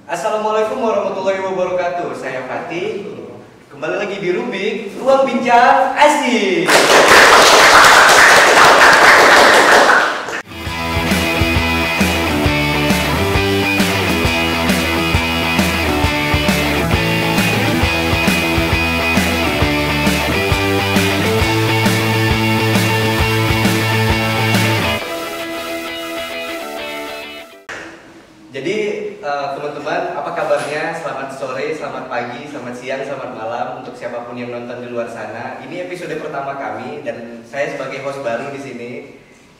Assalamualaikum warahmatullahi wabarakatuh. Saya Fatih. Kembali lagi di Rubik, Ruang Bincang Asik. Jadi teman-teman, apa kabarnya? Selamat sore, selamat pagi, selamat siang, selamat malam untuk siapapun yang nonton di luar sana. Ini episode pertama kami dan saya sebagai host baru di sini.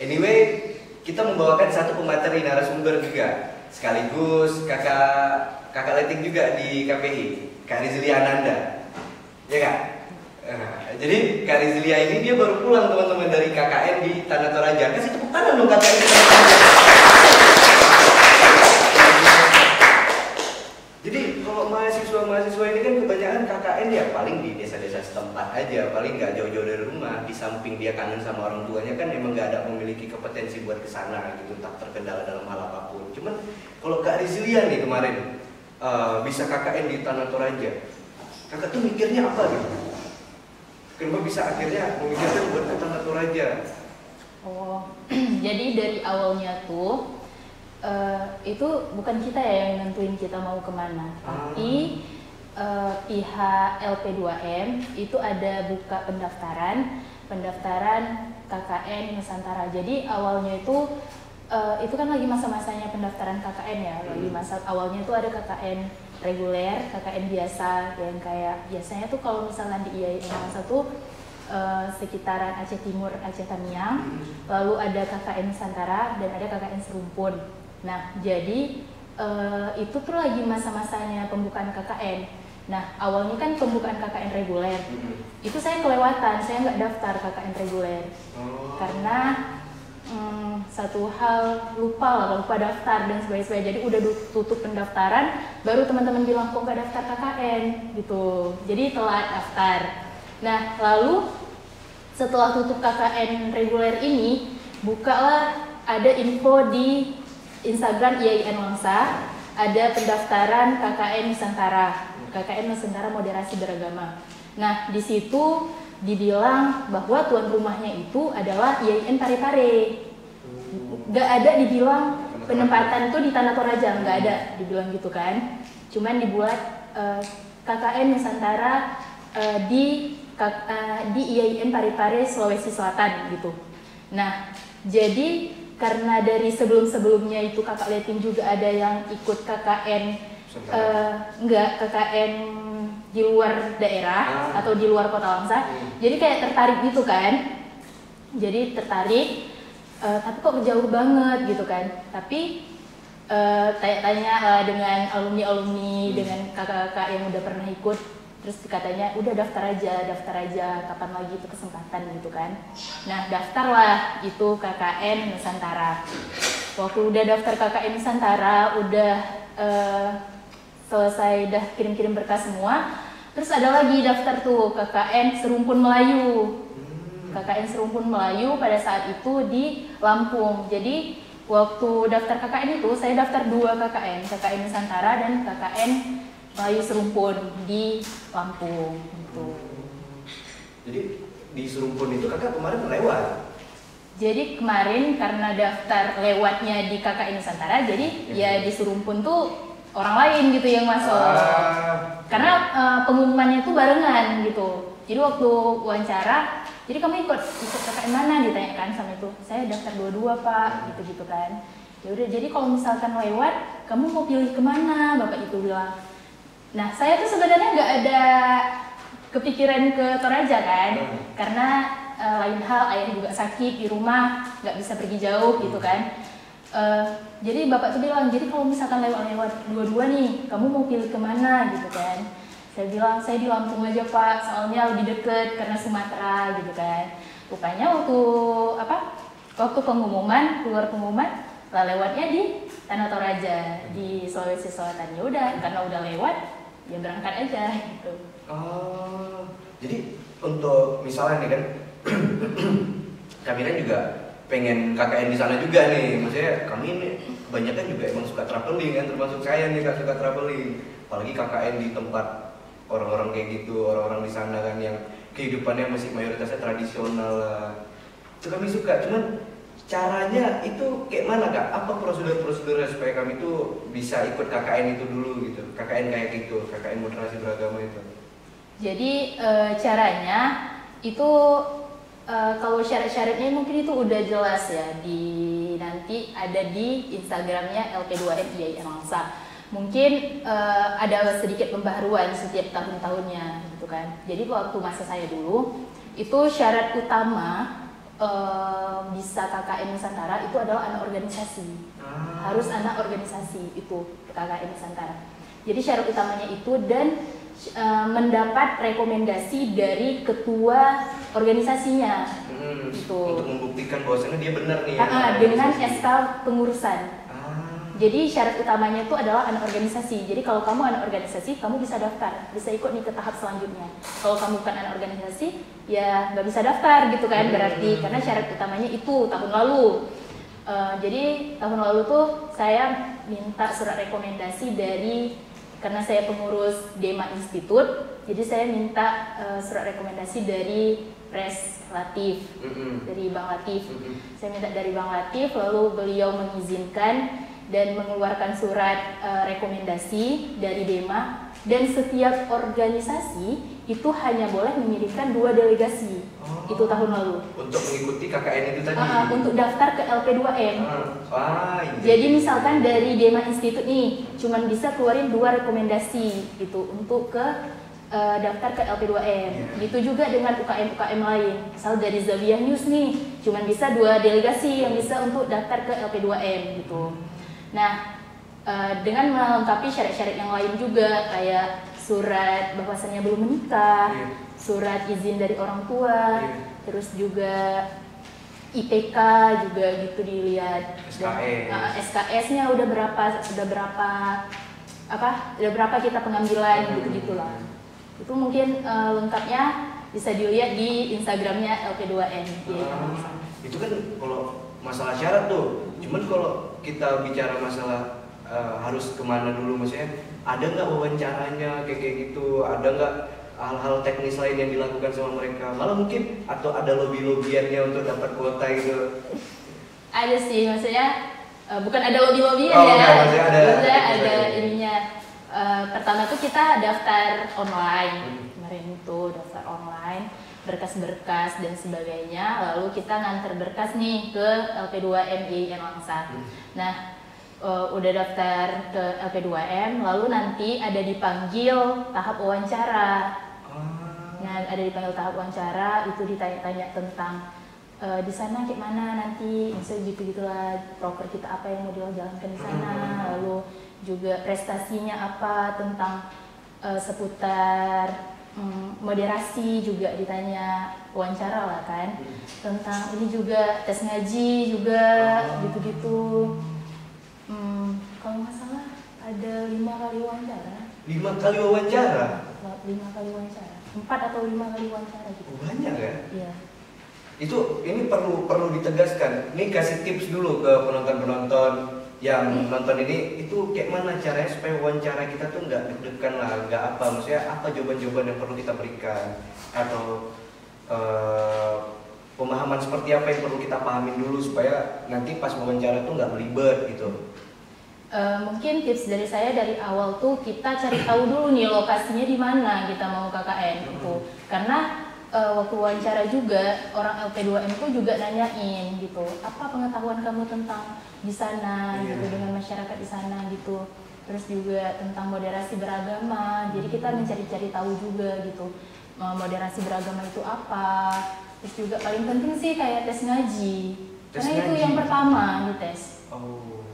Anyway, kita membawakan satu pemateri narasumber juga, sekaligus kakak leting juga di KPI, Kak Rizlia Ananda. Ya Kak? Jadi Kak Rizlia ini dia baru pulang teman-teman dari KKN di Tanah Toraja. Kasih tepuk tangan dong KKN di Tanah Toraja. Jadi kalau mahasiswa ini kan kebanyakan KKN ya paling di desa-desa setempat aja, paling nggak jauh-jauh dari rumah. Di samping dia kangen sama orang tuanya kan emang nggak ada memiliki kompetensi buat kesana gitu, tak terkendala dalam hal apapun. Cuman kalau Kak Rizlia nih kemarin bisa KKN di Tanah Toraja, kakak tuh mikirnya apa gitu? Kenapa bisa akhirnya memikirkan buat ke Tanah Toraja? Oh, jadi dari awalnya tuh itu bukan kita ya yang nentuin kita mau kemana, tapi pihak LP2M itu ada buka pendaftaran KKN Nusantara. Jadi awalnya itu kan lagi masa-masanya pendaftaran KKN ya, lagi masa awalnya itu ada KKN reguler, KKN biasa yang kayak biasanya tuh kalau misalnya di IAIN tuh sekitaran Aceh Timur, Aceh Tamiang, lalu ada KKN Nusantara dan ada KKN Serumpun. Nah, jadi itu tuh lagi masa-masanya pembukaan KKN. Nah, awalnya kan pembukaan KKN reguler. Itu saya kelewatan, saya nggak daftar KKN reguler. Karena satu hal lupa daftar dan sebagainya. Jadi udah tutup pendaftaran, baru teman-teman bilang kok nggak daftar KKN gitu. Jadi telat daftar. Nah, lalu setelah tutup KKN reguler ini, bukalah ada info di Instagram IAIN Wangsa, ada pendaftaran KKN Nusantara, KKN Nusantara Moderasi Beragama. Nah, di situ dibilang bahwa tuan rumahnya itu adalah IAIN Parepare. Gak ada dibilang penempatan itu di Tanah Toraja, gak ada dibilang gitu kan. Cuman dibuat KKN Nusantara di IAIN Parepare Sulawesi Selatan gitu. Nah, jadi karena dari sebelum-sebelumnya itu kakak leting juga ada yang ikut KKN KKN di luar daerah atau di luar Kota Wangsa, jadi kayak tertarik gitu kan. Jadi tertarik, tapi kok jauh banget gitu kan. Tapi tanya-tanya dengan alumni dengan kakak-kakak yang udah pernah ikut, terus katanya udah daftar aja, kapan lagi itu kesempatan gitu kan. Nah, daftarlah itu KKN Nusantara. Waktu udah daftar KKN Nusantara, udah selesai, udah kirim-kirim berkas semua, terus ada lagi daftar tuh KKN Serumpun Melayu. KKN Serumpun Melayu pada saat itu di Lampung. Jadi waktu daftar KKN itu saya daftar 2 KKN Nusantara dan KKN Melayu Serumpun di Lampung gitu. Jadi di Serumpun itu kakak kemarin lewat? Jadi kemarin karena daftar lewatnya di KKN Nusantara, jadi ya di Serumpun tuh orang lain gitu yang masuk. Karena pengumumannya tuh barengan gitu. Jadi waktu wawancara, jadi kamu ikut KKN mana ditanyakan sama itu. Saya daftar 2 Pak, gitu kan. Ya udah, jadi kalau misalkan lewat, kamu mau pilih kemana? Bapak itu bilang. Nah, saya tuh sebenarnya nggak ada kepikiran ke Toraja kan, karena lain hal ayah juga sakit di rumah, nggak bisa pergi jauh gitu kan. Jadi bapak tuh bilang, jadi kalau misalkan lewat dua-dua nih, kamu mau pilih kemana gitu kan. Saya bilang, saya di Lampung aja Pak, soalnya lebih deket karena Sumatera gitu kan. Rupanya waktu pengumuman, keluar pengumuman, lah lewatnya di Tanah Toraja di Sulawesi Selatan. Ya udah, karena udah lewat, ya berangkat aja gitu. Oh, jadi untuk misalnya nih kan, kami kan juga pengen KKN di sana juga nih. Maksudnya kami ini kebanyakan juga emang suka traveling kan, termasuk saya nih Kak, suka traveling. Apalagi KKN di tempat orang-orang kayak gitu, orang-orang di sana kan yang kehidupannya masih mayoritasnya tradisional lah. Itu kami suka, cuman caranya itu kayak mana Kak? Apa prosedur-prosedurnya supaya kami tuh bisa ikut KKN itu dulu gitu? KKN kayak gitu, KKN moderasi beragama itu. Jadi caranya itu kalau syarat-syaratnya mungkin itu udah jelas ya, nanti ada di Instagramnya LP2M IAIN Langsa. Mungkin ada sedikit pembaharuan setiap tahun-tahunnya gitu kan. Jadi waktu masa saya dulu itu syarat utama bisa KKN Nusantara itu adalah anak organisasi. Harus anak organisasi itu KKN Nusantara. Jadi syarat utamanya itu dan mendapat rekomendasi dari ketua organisasinya. Gitu. Untuk membuktikan bahwasannya dia benar nih. Dengan SK pengurusan. Jadi syarat utamanya itu adalah anak organisasi. Jadi kalau kamu anak organisasi, kamu bisa daftar, bisa ikut nih ke tahap selanjutnya. Kalau kamu bukan anak organisasi, ya nggak bisa daftar gitu kan, berarti karena syarat utamanya itu tahun lalu. Jadi tahun lalu tuh saya minta surat rekomendasi karena saya pengurus Dema Institute, jadi saya minta surat rekomendasi dari Pres Latif, dari Bang Latif. Saya minta dari Bang Latif, lalu beliau mengizinkan dan mengeluarkan surat rekomendasi dari Dema, dan setiap organisasi itu hanya boleh mengirimkan 2 delegasi. Itu tahun lalu untuk mengikuti KKN itu tadi, untuk daftar ke LP2M. Iya. Jadi misalkan dari Dema Institute nih cuman bisa keluarin 2 rekomendasi gitu untuk ke daftar ke LP2M. Gitu juga dengan UKM-UKM lain. Misal dari Zawiyah News nih cuman bisa 2 delegasi yang bisa untuk daftar ke LP2M gitu. Nah, dengan melengkapi syarat-syarat yang lain juga kayak surat bahwasannya belum menikah, surat izin dari orang tua, terus juga IPK juga gitu dilihat. SKS-nya udah berapa kita pengambilan gitu-gitulah. Itu mungkin lengkapnya bisa dilihat di Instagramnya LP2M. Itu kan kalau masalah syarat tuh. Cuman kalau kita bicara masalah harus kemana dulu, maksudnya ada nggak wawancaranya kayak gitu, ada nggak hal-hal teknis lain yang dilakukan sama mereka, malah mungkin atau ada lobby-lobbyannya untuk dapat kuota gitu? Ada sih, maksudnya bukan ada lobby-lobbyan ya, maksudnya ada ininya. Pertama tuh kita daftar online, kemarin itu daftar online, berkas-berkas dan sebagainya, lalu kita nganter berkas nih ke LP2M IAIN Langsa. Nah, udah daftar ke LP2M, lalu nanti ada dipanggil tahap wawancara. Nah, ada dipanggil tahap wawancara, itu ditanya-tanya tentang di sana kayak mana nanti, misalnya gitu-gitulah, proker kita apa yang mau dijalankan di sana, lalu juga prestasinya apa, tentang seputar moderasi juga ditanya, wawancara lah kan, tentang ini juga tes ngaji juga gitu-gitu. Kalau nggak salah ada 5 kali wawancara. 5 kali wawancara? 5 kali wawancara, 4 atau 5 kali wawancara gitu. Banyak ya? Iya. Ini perlu ditegaskan. Ini kasih tips dulu ke penonton-penonton yang nonton ini, itu kayak mana caranya supaya wawancara kita tuh nggak deg-degan lah, nggak apa, maksudnya apa jawaban-jawaban yang perlu kita berikan, atau pemahaman seperti apa yang perlu kita pahamin dulu supaya nanti pas wawancara tuh nggak belibet gitu. Mungkin tips dari saya dari awal tuh kita cari tahu dulu nih lokasinya di mana kita mau KKN itu, karena waktu wawancara juga orang LP2M itu juga nanyain gitu, apa pengetahuan kamu tentang di sana gitu, dengan masyarakat di sana gitu, terus juga tentang moderasi beragama. Jadi kita mencari-cari tahu juga gitu, moderasi beragama itu apa. Terus juga paling penting sih kayak tes ngaji, karena itu yang pertama dites.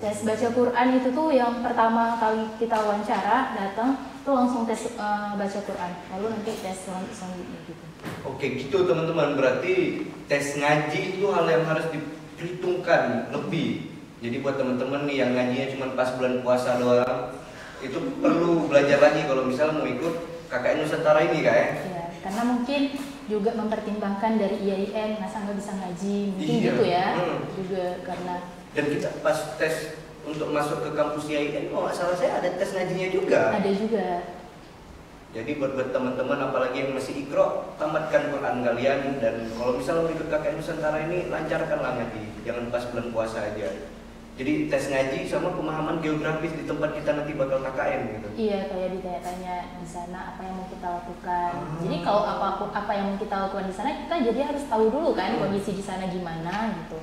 Tes baca Quran itu tuh yang pertama kali kita wawancara datang tuh langsung tes baca Quran, lalu nanti tes selanjutnya gitu. Oke gitu teman-teman, berarti tes ngaji itu hal yang harus diperhitungkan lebih. Jadi buat teman-teman nih yang ngajinya cuma pas bulan puasa doang, itu perlu belajar lagi kalau misalnya mau ikut KKN Nusantara ini Kak ya? Iya, karena mungkin juga mempertimbangkan dari IAIN, masa nggak bisa ngaji, mungkin gitu ya. Juga karena dan kita pas tes untuk masuk ke kampus IAIN, kalau nggak salah saya ada tes ngajinya juga. Ada juga. Jadi buat teman-teman apalagi yang masih ikro, tamatkan Quran kalian, dan kalau misalnya mau ikut KKN Nusantara ini lancarkanlah ngaji, jangan pas bulan puasa aja. Jadi tes ngaji sama pemahaman geografis di tempat kita nanti bakal KKN gitu. Iya, kayak ditanya-tanya di sana apa yang mau kita lakukan. Jadi kalau apa yang mau kita lakukan di sana, kita jadi harus tahu dulu kan kondisi di sana gimana gitu.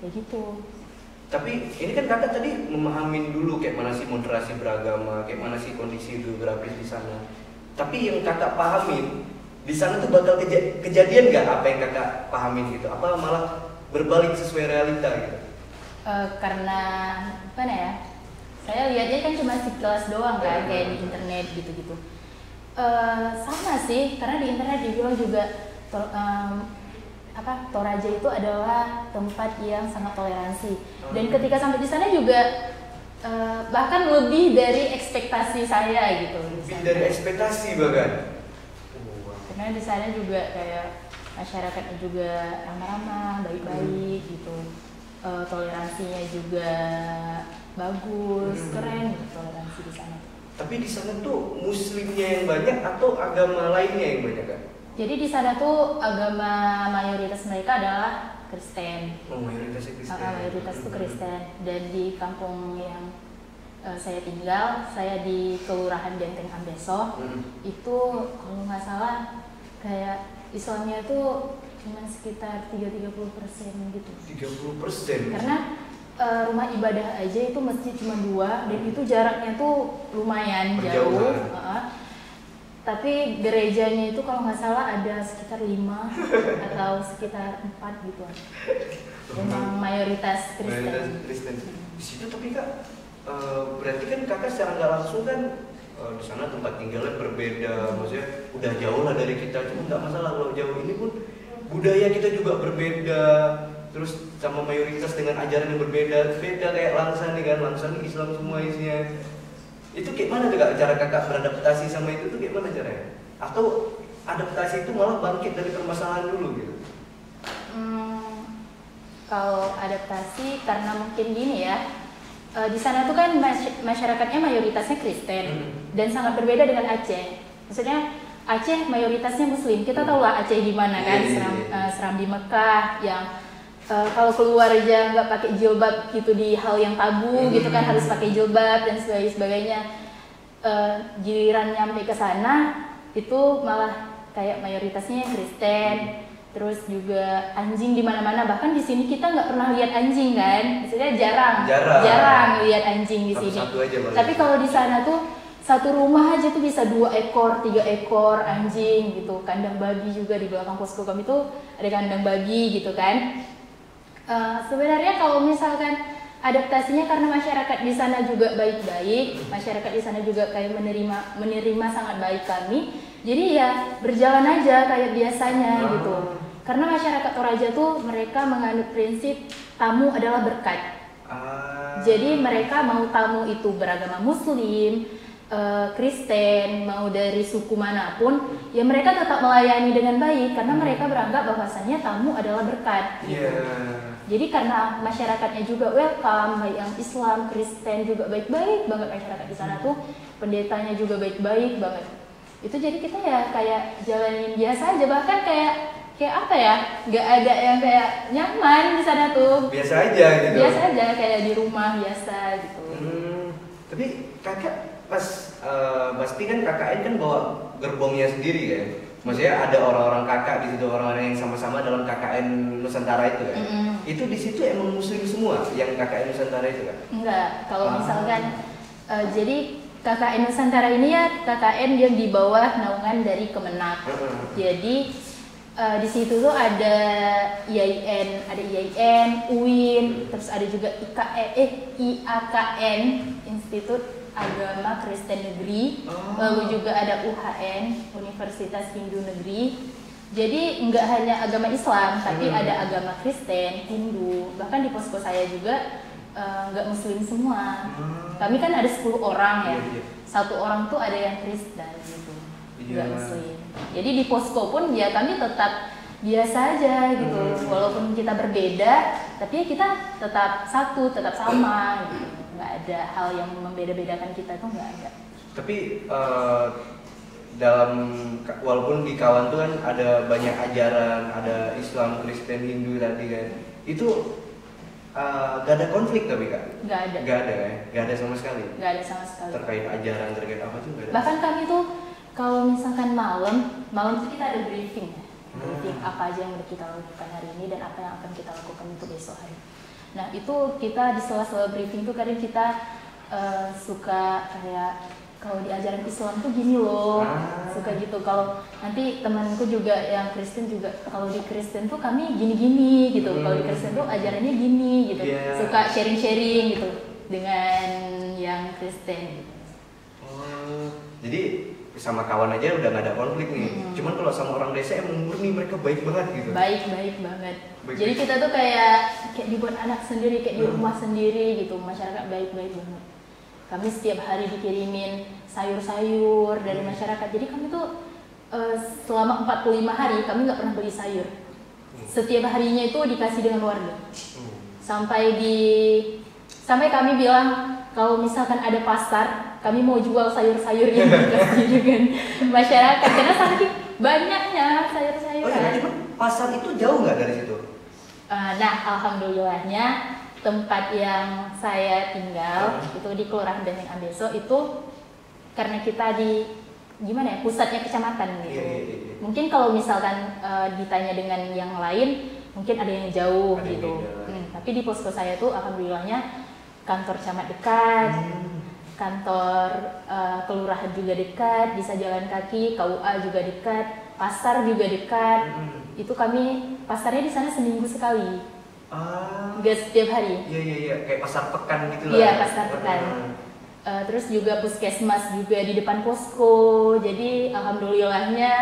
Ya gitu. Tapi ini kan kakak tadi memahamin dulu kayak mana sih moderasi beragama, kayak mana sih kondisi geografis di sana. Tapi yang kakak pahamin di sana tuh bakal kejadian nggak apa yang kakak pahamin gitu? Apa malah berbalik sesuai realita gitu? Karena apa ya? Saya lihatnya kan cuma sekilas doang kan, kayak di internet gitu-gitu. Sama sih, karena di internet dibilang juga Toraja itu adalah tempat yang sangat toleransi. Dan ketika sampai di sana juga bahkan lebih dari ekspektasi saya gitu. Lebih dari ekspektasi bahkan. Karena di sana juga kayak masyarakatnya juga ramah-ramah, baik-baik gitu. Toleransinya juga bagus, keren gitu toleransi di sana. Tapi di sana tuh muslimnya yang banyak atau agama lainnya yang banyak kan? Jadi di sana tuh agama mayoritas mereka adalah Kristen. Oh, mayoritas Kristen. Mayoritas itu Kristen. Dan di kampung yang saya tinggal, saya di Kelurahan Benteng Ambeso, itu kalau nggak salah kayak Islamnya tuh cuma sekitar 30% gitu. 30%? Karena rumah ibadah aja itu masjid cuma 2 dan itu jaraknya tuh lumayan jauh. Tapi gerejanya itu kalau nggak salah ada sekitar 5 atau sekitar 4 gitu. Memang mayoritas Kristen. Mayoritas Kristen. Di situ tapi kak, berarti kan kakak secara nggak langsung kan di sana tempat tinggalnya berbeda, maksudnya udah jauh lah dari kita, cuma nggak masalah kalau jauh. Ini pun budaya kita juga berbeda, terus sama mayoritas dengan ajaran yang berbeda, beda kayak Langsa nih kan, Langsa nih Islam semua isinya. Itu kayak mana tuh kak, cara kakak beradaptasi sama itu tuh kayak mana caranya? Atau adaptasi itu malah bangkit dari permasalahan dulu gitu? Kalau adaptasi karena mungkin gini ya, di sana tuh kan masyarakatnya mayoritasnya Kristen dan sangat berbeda dengan Aceh. Maksudnya Aceh mayoritasnya Muslim. Kita tahu lah Aceh gimana kan, seram di Mekah yang kalau keluar aja nggak pakai jilbab gitu di hal yang tabu gitu kan, harus pakai jilbab dan sebagainya. Giliran nyampe ke sana itu malah kayak mayoritasnya Kristen. Terus juga anjing di mana-mana, bahkan di sini kita nggak pernah lihat anjing kan, maksudnya jarang lihat anjing di sini. Tapi kalau di sana tuh satu rumah aja tuh bisa 2 ekor, 3 ekor anjing gitu. Kandang babi juga di belakang posko kami tuh ada kandang babi gitu kan. Sebenarnya kalau misalkan adaptasinya karena masyarakat di sana juga baik-baik, masyarakat di sana juga kayak menerima sangat baik kami. Jadi ya berjalan aja kayak biasanya gitu. Karena masyarakat Toraja tuh mereka menganut prinsip tamu adalah berkat. Jadi mereka mau tamu itu beragama Muslim, Kristen, mau dari suku manapun, ya mereka tetap melayani dengan baik karena mereka beranggap bahwasannya tamu adalah berkat. Gitu. Jadi karena masyarakatnya juga welcome, baik yang Islam, Kristen juga baik-baik banget masyarakat di sana tuh, pendetanya juga baik-baik banget. Itu jadi kita ya kayak jalanin biasa aja, bahkan kayak apa ya, nggak ada yang kayak nyaman di sana tuh. Biasa aja gitu. Biasa aja kayak di rumah biasa gitu. Tapi kakak pas pasti kan KKN kan bawa gerbongnya sendiri kan. Maksudnya ada orang-orang kakak di situ, orang-orang yang sama-sama dalam KKN Nusantara itu kan. Itu di situ emang Muslim semua yang KKN Nusantara itu kan? Enggak, kalau misalkan jadi KKN Nusantara ini ya KKN yang di bawah naungan dari Kemenak. Jadi di situ tuh ada IAIN, UIN, terus ada juga IAKN, Institut Agama Kristen Negeri, lalu juga ada UHN, Universitas Hindu Negeri. Jadi nggak hanya agama Islam, tapi ada agama Kristen, Hindu, bahkan di posko saya juga nggak Muslim semua. Kami kan ada 10 orang ya, satu orang tuh ada yang Kristen gitu, nggak Muslim. Jadi di posko pun ya kami tetap biasa aja gitu, walaupun kita berbeda, tapi ya kita tetap satu, tetap sama gitu. nggak ada hal yang membeda-bedakan kita tuh nggak ada. Tapi dalam walaupun di kawan tuh kan ada banyak ajaran, ada Islam, Kristen, Hindu tadi kan, itu gak ada konflik tapi Kak? Nggak ada. Nggak ada ya? Nggak ada sama sekali? Nggak ada sama sekali. Terkait ajaran, terkait apa tuh nggak ada? Bahkan kami tuh kalau misalkan malam tuh kita ada briefing ya. Briefing apa aja yang udah kita lakukan hari ini dan apa yang akan kita lakukan untuk besok hari. Nah itu kita di sela-sela briefing tuh kadang kita suka kayak kalau di ajaran Islam tuh gini loh, suka gitu. Kalau nanti temanku juga yang Kristen juga, kalau di Kristen tuh kami gini-gini gitu. Kalau di Kristen tuh ajarannya gini gitu. Suka sharing-sharing gitu dengan yang Kristen. Gitu. Jadi sama kawan aja udah gak ada konflik nih. Cuman kalau sama orang desa emang murni mereka baik banget gitu. Baik banget. Jadi kita tuh kayak dibuat anak sendiri, kayak di rumah sendiri gitu. Masyarakat baik banget. Kami setiap hari dikirimin sayur-sayur dari masyarakat. Jadi kami tuh selama 45 hari kami nggak pernah beli sayur. Setiap harinya itu dikasih dengan warga. Sampai kami bilang kalau misalkan ada pasar, kami mau jual sayur-sayur yang dikasih dengan masyarakat karena saking banyaknya sayur-sayuran. Oh iya, cuma pasar itu jauh nggak dari situ? Nah, alhamdulillahnya tempat yang saya tinggal itu di Kelurahan Benteng Ambeso itu karena kita di pusatnya kecamatan gitu. Mungkin kalau misalkan ditanya dengan yang lain mungkin ada yang jauh gitu. Tapi di posko saya tuh alhamdulillahnya kantor camat dekat, kantor kelurahan juga dekat, bisa jalan kaki, KUA juga dekat, pasar juga dekat. Itu kami pasarnya di sana seminggu sekali. Nggak setiap hari. Iya, kayak pasar pekan gitu lah. Iya, pasar pekan. Terus juga puskesmas juga di depan posko. Jadi alhamdulillahnya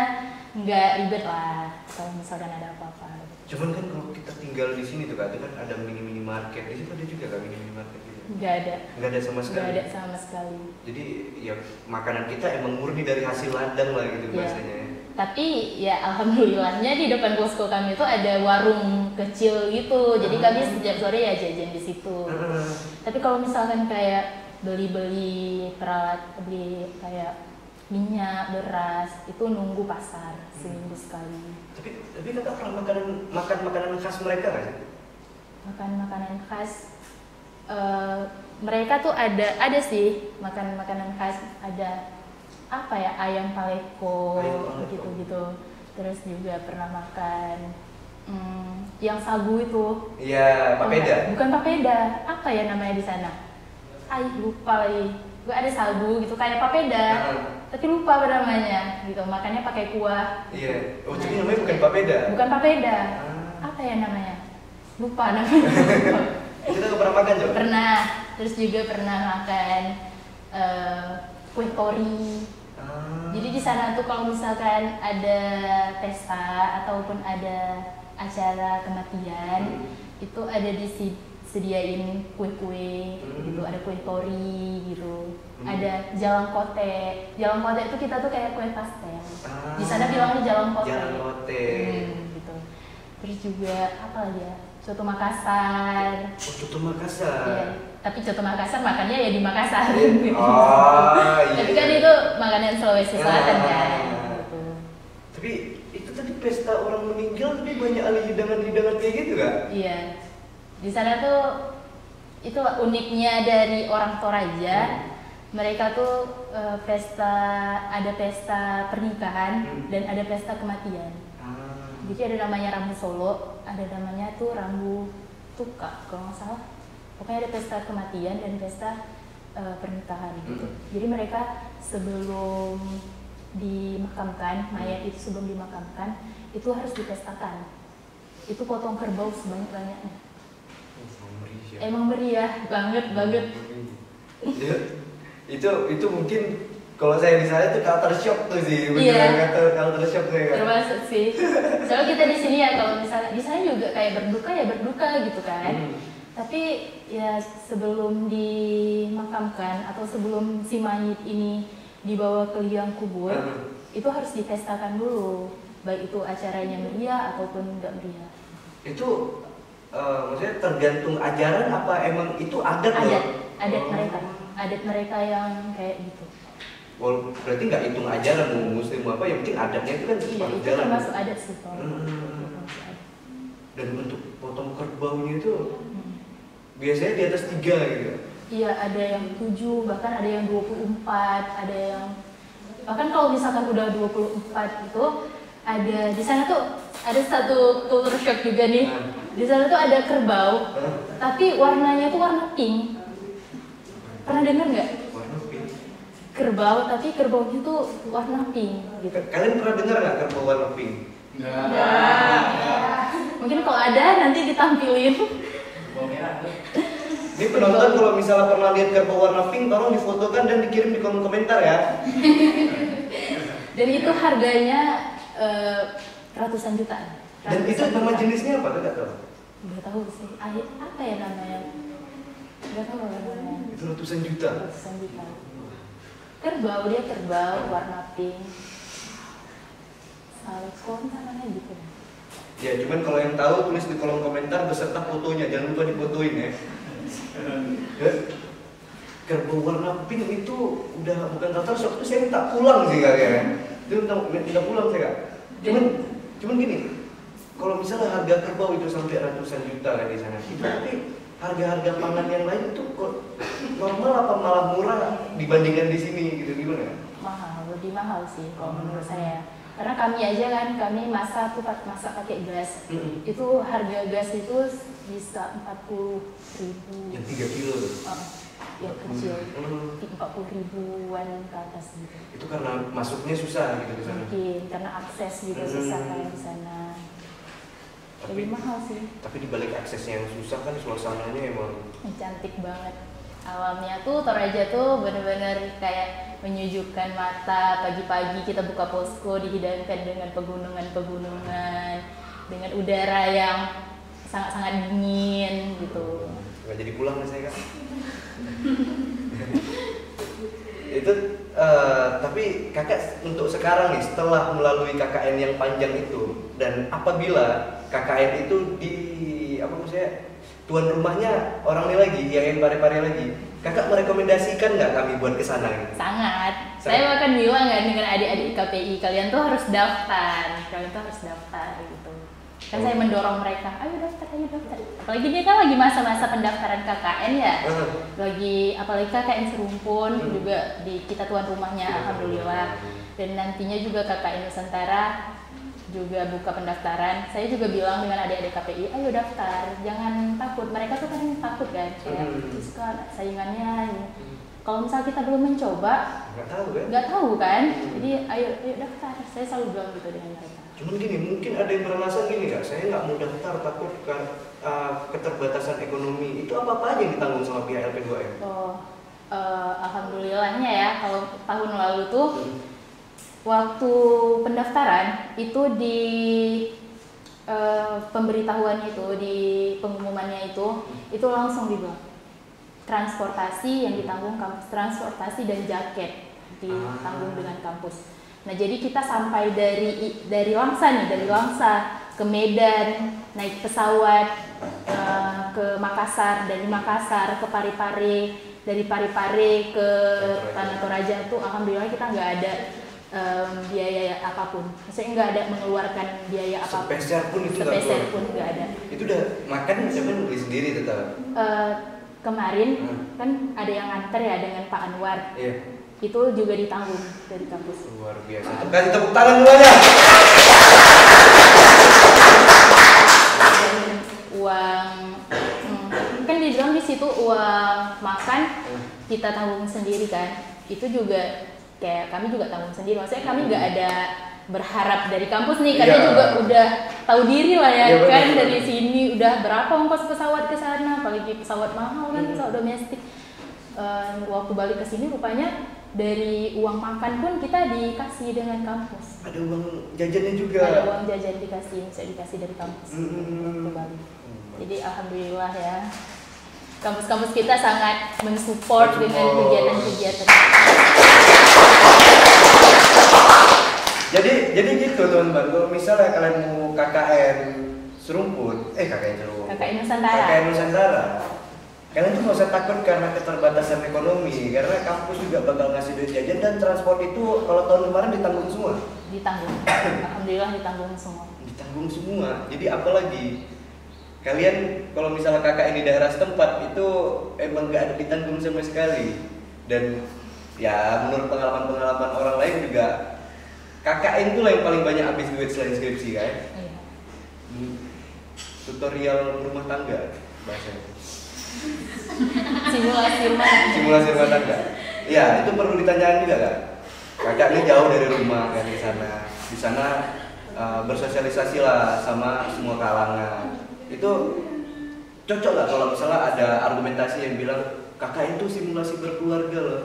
nggak ribet lah kalau misalkan ada apa-apa. Cuman kan kalau kita tinggal di sini tuh Kak, itu kan ada mini market. Di situ ada juga Kak mini market gitu. Nggak ada. Nggak ada sama sekali. Nggak ada sama sekali. Jadi ya makanan kita emang murni dari hasil ladang lah gitu biasanya. Tapi ya alhamdulillahnya di depan posko kami itu ada warung kecil gitu. Jadi kami setiap sore ya jajan di situ. Tapi kalau misalkan kayak beli kayak minyak, beras itu nunggu pasar seminggu sekali. Tapi Kakak pernah makan makanan khas mereka nggak sih? Makan makanan khas mereka tuh ada sih makanan khas, ada apa ya, ayam paleko gitu. Terus juga pernah makan yang sagu itu. Iya, papeda. Bukan papeda, apa ya namanya di sana? Lupa lagi. Gue ada sagu gitu kayak papeda, tapi lupa apa namanya gitu. Makannya pakai kuah. Iya. Oh, jadi namanya bukan papeda. Bukan papeda. Apa ya namanya? Lupa namanya. Kita nggak pernah makan juga? Pernah. Terus juga pernah makan kue tori. Jadi di sana tuh kalau misalkan ada pesta ataupun ada acara kematian, itu ada disediain kue-kue gitu, ada kue tori gitu. Ada jalang kote. Jalang kote itu kita tuh kayak kue pastel. Di sana bilangnya jalang kote. Jalang kote. Gitu. Terus juga apa lagi ya? Soto Makassar. Oh, soto Makassar. Iya. Tapi soto Makassar makannya ya di Makassar. Iya. Tapi kan itu makanan Sulawesi Selatan kan. Gitu. Tapi itu tadi pesta orang meninggal tapi banyak hidangan kayak gitu Kak? Iya. Di sana tuh itu uniknya dari orang Toraja. Mereka tuh ada pesta pernikahan dan ada pesta kematian. Jadi ada namanya Rambu Solo, ada namanya tuh Rambu Tuka kalau nggak salah. Pokoknya ada pesta kematian dan pesta pernikahan gitu. Jadi mereka sebelum dimakamkan, mayat itu sebelum dimakamkan itu harus dipestakan. Itu potong kerbau sebanyak-banyaknya. Emang meriah banget. Ya, itu mungkin kalau saya di sana tuh culture shock tuh sih, beneran culture shock tuh. Termasuk sih. Soalnya kita di sini ya kalau misalnya di sana juga kayak berduka gitu kan. Tapi ya sebelum dimakamkan atau sebelum si mayit ini dibawa ke liang kubur, itu harus dipestakan dulu, baik itu acaranya meriah ataupun enggak meriah. Itu maksudnya tergantung ajaran apa emang itu adat? adat mereka yang kayak gitu. Well, berarti nggak hitung ajaran mau muslim apa, yang penting adatnya itu kan Iya, itu jalan. termasuk adat sih kalau. Dan untuk potong kerbaunya itu biasanya di atas 3 gitu. Iya, ada yang 7, bahkan ada yang 24, ada yang bahkan kalau misalkan udah 24 itu ada di sana tuh ada satu culture shock juga nih. Di sana tuh ada kerbau, tapi warnanya tuh warna pink. Pernah dengar nggak? Warna pink. Kerbau, tapi kerbaunya tuh warna pink gitu. Kalian pernah dengar nggak kerbau warna pink? Nggak. Mungkin kalau ada nanti ditampilin. Ini penonton kalau misalnya pernah lihat kerbau warna pink, tolong difotokan dan dikirim di kolom komentar ya. Dan itu harganya ratusan juta. Dan itu nama jenisnya apa? Tidak tahu. Nggak tahu sih. Apa ya namanya? Nggak tahu namanya. Itu ratusan juta. Ratusan juta. Kerbau, dia kerbau warna pink. Salekon namanya gitu. Ya, cuman kalau yang tahu tulis di kolom komentar beserta fotonya, jangan lupa difotoin ya. Kerbau warna pink itu udah bukan tatar shock, itu saya minta pulang sih kayaknya. Itu minta pulang saya kak. Cuman gini, kalau misalnya harga kerbau itu sampai ratusan juta kan di sana, itu tapi harga-harga pangan yang lain itu kok normal apa malah murah dibandingkan di sini gitu, gimana? Mahal, lebih mahal sih kalau menurut saya. Karena kami aja kan, kami masak pakai gas. Itu harga gas itu bisa 40.000. Yang 3 kilo tuh? Yang kecil, 40.000-an ke atas gitu. Itu karena masuknya susah gitu di sana? Mungkin, karena akses juga susah kan di sana. Lebih mahal sih. Tapi dibalik aksesnya yang susah kan suasananya emang Cantik banget. Alamnya tuh Toraja tuh bener-bener kayak menyejukkan mata. Pagi-pagi kita buka posko dihidangkan dengan pegunungan-pegunungan, dengan udara yang sangat-sangat dingin gitu. Nggak jadi pulang nih saya kak. Itu tapi kakak untuk sekarang nih setelah melalui KKN yang panjang itu, dan apabila KKN itu di apa maksudnya tuan rumahnya orang ini lagi yang pare-pare lagi, kakak merekomendasikan nggak kami buat kesana gitu? Sangat. Saya bahkan bilang kan dengan adik-adik KPI, kalian tuh harus daftar gitu. Kan saya mendorong mereka, ayo daftar. Apalagi dia kan lagi masa-masa pendaftaran KKN ya. Apalagi KKN Serumpun juga kita tuan rumahnya, alhamdulillah. Dan nantinya juga KKN Nusantara juga buka pendaftaran. Saya juga bilang dengan adik-adik KPI, ayo daftar, jangan takut. Mereka tuh kadang takut kan, kayak suka saingannya. Kalau misal kita belum mencoba, nggak tahu kan. Jadi ayo daftar. Saya selalu bilang gitu dengan mereka. Cuman gini, mungkin ada yang beralasan gini kak, saya nggak mau daftar takut kan keterbatasan ekonomi. Itu apa aja yang ditanggung sama pihak LP2M? Alhamdulillahnya ya, kalau tahun lalu tuh waktu pendaftaran itu di pemberitahuannya itu, di pengumumannya itu langsung dibilang transportasi yang ditanggung kampus, transportasi dan jaket ditanggung dengan kampus. Nah jadi kita sampai dari Langsa ke Medan, naik pesawat ke Makassar, dari Makassar ke Parepare, dari Parepare ke Tanah Toraja tuh alhamdulillah kita nggak ada biaya apapun. Maksudnya nggak ada mengeluarkan biaya apapun. Sepeser pun itu nggak ada. Itu udah makan siapa beli sendiri tetap? Kemarin kan ada yang nganter ya dengan Pak Anwar. Iya. Itu juga ditanggung dari kampus. Luar biasa. Kasih tepuk tangan semuanya. Uang kan dibilang di situ uang makan kita tanggung sendiri kan. Itu juga kayak kami juga tanggung sendiri. Maksudnya kami nggak ada berharap dari kampus nih, karena juga udah tahu diri lah ya kan, dari sini udah berapa ongkos pesawat ke sana, apalagi pesawat mahal kan, pesawat domestik. Waktu balik ke sini rupanya dari uang makan pun kita dikasih dengan kampus. Ada uang jajannya juga. Ada uang jajan bisa dikasih dari kampus waktu balik. Jadi alhamdulillah ya, kampus-kampus kita sangat mensupport dengan kegiatan-kegiatan. Jadi gitu teman-teman, kalau misalnya kalian mau KKN Nusantara, kalian tuh nggak usah takut karena keterbatasan ekonomi, karena kampus juga bakal ngasih duit jajan dan transport itu kalau tahun kemarin ditanggung semua. Ditanggung, alhamdulillah ditanggung semua. Ditanggung semua, jadi apalagi kalian kalau misalnya kakak ini daerah setempat itu emang nggak ada ditanggung sama sekali. Dan ya menurut pengalaman orang lain juga KKN itu lah yang paling banyak habis duit selain skripsi kan. Iya. Tutorial rumah tangga bahasanya. Simulasi rumah tangga. Ya, itu perlu ditanyakan juga kan. Kakak ini jauh dari rumah kan di sana. Di sana bersosialisasi lah sama semua kalangan. Itu cocok nggak kalau misalnya ada argumentasi yang bilang kakak itu simulasi berkeluarga loh?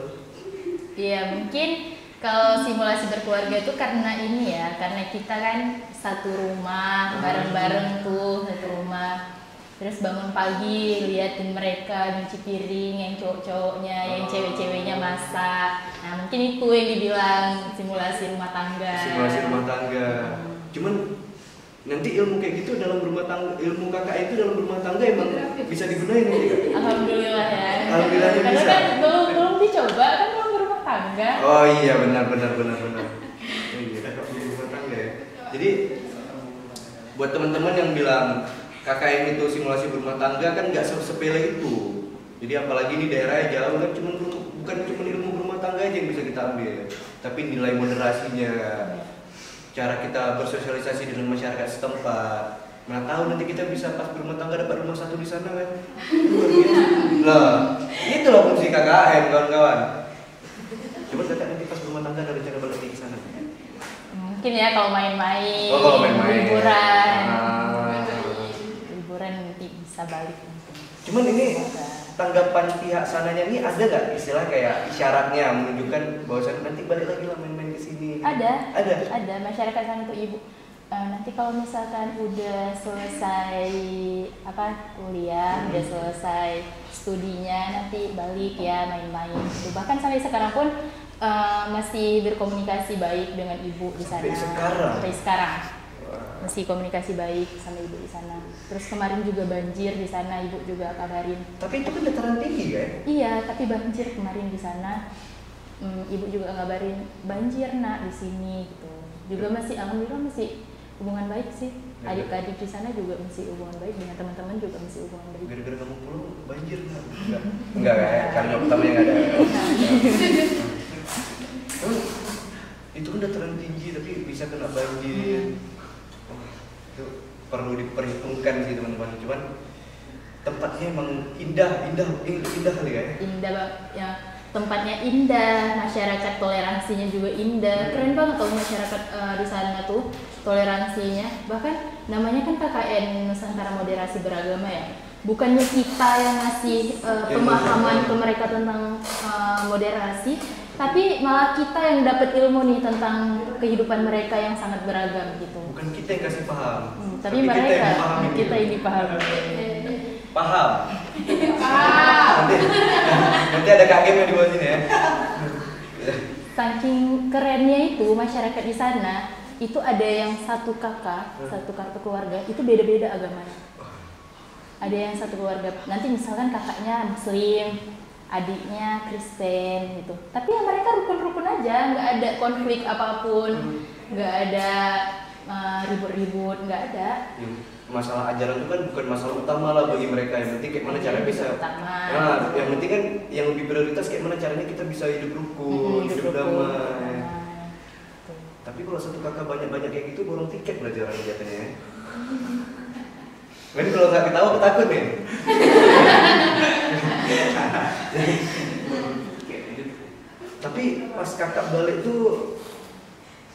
Iya, mungkin kalau simulasi berkeluarga itu karena ini ya, karena kita kan satu rumah bareng-bareng tuh, satu rumah. Terus bangun pagi liatin mereka nyuci piring, yang cowok-cowoknya, yang cewek-ceweknya masak. Nah mungkin itu yang dibilang simulasi rumah tangga. Simulasi rumah tangga. Cuman nanti ilmu kayak gitu dalam rumah tangga, ilmu kakak itu dalam rumah tangga emang bisa digunain nanti kan? Alhamdulillah ya. Alhamdulillahnya Karena bisa. kan belum dicoba kan belum berumah tangga. Oh iya benar. Oh iya kakak belum rumah tangga ya. Jadi buat teman-teman yang bilang KKN itu simulasi berumah tangga kan nggak sepele itu. Jadi apalagi ini daerahnya jauh kan bukan cuma ilmu berumah tangga aja yang bisa kita ambil, tapi nilai moderasinya, cara kita bersosialisasi dengan masyarakat setempat. Nah tahu nanti kita bisa pas berumah tangga dapat rumah satu di sana kan? Lah, itu loh fungsi KKN kawan-kawan. Coba kakak nanti pas berumah tangga ada rencana balik ke sana? Mungkin ya kalau main-main, liburan nanti bisa balik. Cuman ini tanggapan pihak sananya ini ada nggak istilah kayak isyaratnya menunjukkan bahwasannya nanti balik lagi lah main-main ke sini? Ada masyarakat sana tuh ibu. Nanti kalau misalkan udah selesai kuliah, udah selesai studinya nanti balik ya main-main gitu. Bahkan sampai sekarang pun masih berkomunikasi baik dengan ibu di sana. Sampai sekarang masih komunikasi baik sama ibu di sana. Terus kemarin juga banjir di sana, ibu juga kabarin. Tapi itu kan dataran tinggi kan? Iya, tapi banjir kemarin di sana. Ibu juga ngabarin banjir nak di sini gitu. Juga masih alhamdulillah masih hubungan baik sih. Adik-adik di sana juga masih hubungan baik, dengan teman-teman juga masih hubungan baik. Gara-gara kamu pulang banjir nggak? Enggak kan? Karena pertamanya nggak ada. Itu kan dataran tinggi tapi bisa kena banjir. Itu perlu diperhitungkan sih teman-teman. Cuman tempatnya emang indah kali ya. Indah ya, tempatnya indah, masyarakat toleransinya juga indah. Keren banget tuh masyarakat di sana tuh toleransinya. Bahkan namanya kan KKN Nusantara Moderasi Beragama ya. Bukannya kita yang ngasih pemahaman ke mereka tentang moderasi, tapi malah kita yang dapat ilmu nih tentang kehidupan mereka yang sangat beragam gitu. Bukan kita yang kasih paham, tapi mereka kita yang dipahami. Paham. Nanti ada Kak Gem yang di bawah sini ya. Saking kerennya itu masyarakat di sana, itu ada yang satu kakak, satu kartu keluarga, itu beda-beda agamanya. Ada yang satu keluarga, nanti misalkan kakaknya Muslim, adiknya Kristen gitu. Tapi ya mereka rukun-rukun aja, nggak ada konflik apapun, nggak ada ribut-ribut, nggak ada. Masalah ajaran itu kan bukan masalah utama lah bagi mereka. Yang penting kayak mana cara bisa. Nah, yang penting kan yang lebih prioritas kayak mana caranya kita bisa hidup rukun, hidup damai. Tapi kalau satu kakak banyak-banyak kayak gitu, borong tiket belajar jatuhnya. Kan kalau nggak ketawa ketakut nih. Tapi pas kakak balik tuh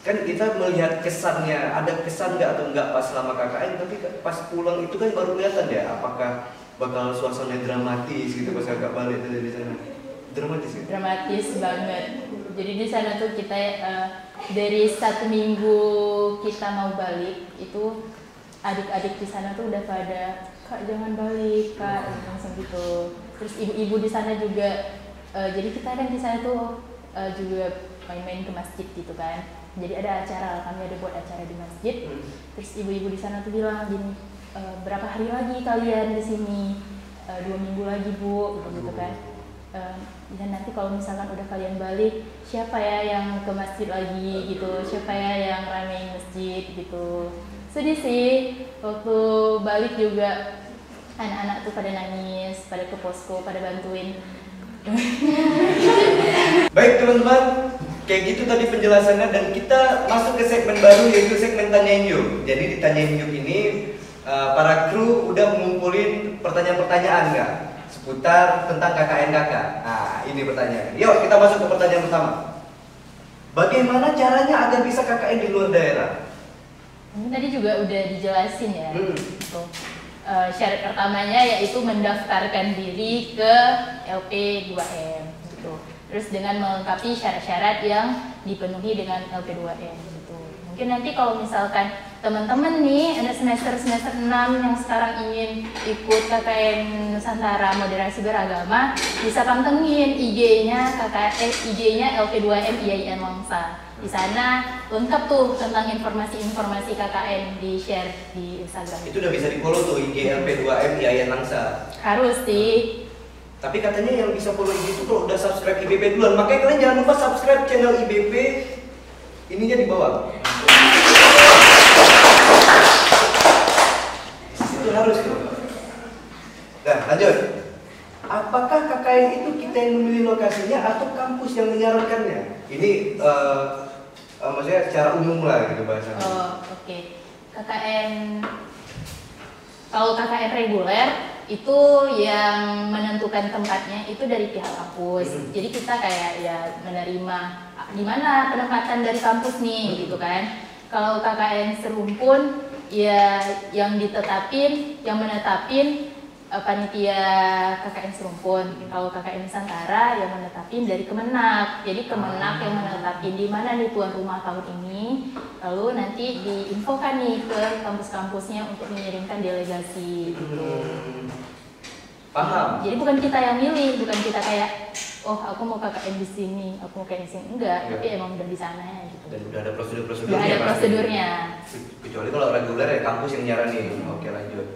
kan kita melihat kesannya, ada kesan nggak atau nggak pas selama KKN, tapi pas pulang itu kan baru kelihatan ya apakah bakal suasana dramatis gitu pas kakak balik dari sana. Dramatis ya? Dramatis banget. Jadi di sana tuh kita dari 1 minggu kita mau balik itu adik-adik di sana tuh udah pada Kak jangan balik Kak, langsung gitu. Terus ibu-ibu di sana juga jadi kita kan di sana tuh juga main-main ke masjid gitu kan. Jadi ada acara, kami ada buat acara di masjid. Terus ibu-ibu di sana tuh bilang gini, berapa hari lagi kalian di sini 2 minggu lagi Bu, gitu kan. Dan nanti kalau misalkan udah kalian balik, siapa ya yang ke masjid lagi gitu, siapa ya yang ramein masjid gitu. Sedih sih, waktu balik juga anak-anak tuh pada nangis, pada ke posko, pada bantuin. Baik teman-teman, kayak gitu tadi penjelasannya, dan kita masuk ke segmen baru yaitu segmen Tanyain Yuk. Jadi di Tanyain Yuk ini para kru udah mengumpulin pertanyaan-pertanyaan nggak seputar tentang KKN-KK. Nah ini pertanyaan. Yuk kita masuk ke pertanyaan pertama. Bagaimana caranya agar bisa KKN di luar daerah? Ini tadi juga udah dijelasin ya. Gitu. Syarat pertamanya yaitu mendaftarkan diri ke LP2M gitu. Terus dengan melengkapi syarat-syarat yang dipenuhi dengan LP2M gitu. Mungkin nanti kalau misalkan teman-teman nih ada semester 6 yang sekarang ingin ikut KKN Nusantara Moderasi Beragama, bisa pantengin IG-nya IG-nya LP2M IAIN Langsa. Di sana lengkap tuh tentang informasi-informasi KKN di share di Instagram. Itu udah bisa di-follow tuh IG LP2M IAIN Langsa. Harus sih. Tapi katanya yang bisa follow IG itu kalau udah subscribe IBP duluan. Makanya kalian jangan lupa subscribe channel IBP. Ininya di bawah. Itu harus tuh. Nah, lanjut. Apakah KKN itu kita yang memilih lokasinya atau kampus yang menyarankannya? Ini maksudnya secara umum lah gitu bahasanya. Oke. KKN, kalau KKN reguler itu yang menentukan tempatnya itu dari pihak kampus. Jadi kita kayak ya menerima di mana penempatan dari kampus nih gitu kan. Kalau KKN serumpun ya yang ditetapin, yang menetapin panitia KKN serumpun. Kalau KKN Nusantara yang menetapin dari Kemenak. Jadi Kemenak yang menetapin di mana nih tuan rumah tahun ini. Lalu nanti diinfokan nih ke kampus-kampusnya untuk mengirimkan delegasi gitu. Paham. Jadi bukan kita yang milih, bukan kita kayak oh aku mau KKN di sini, aku mau KKN di sini, enggak, tapi emang udah di sana gitu. Dan udah ada prosedur-prosedurnya. Udah ada prosedurnya. Kecuali kalau reguler ya kampus yang nyaranin. Oke, lanjut.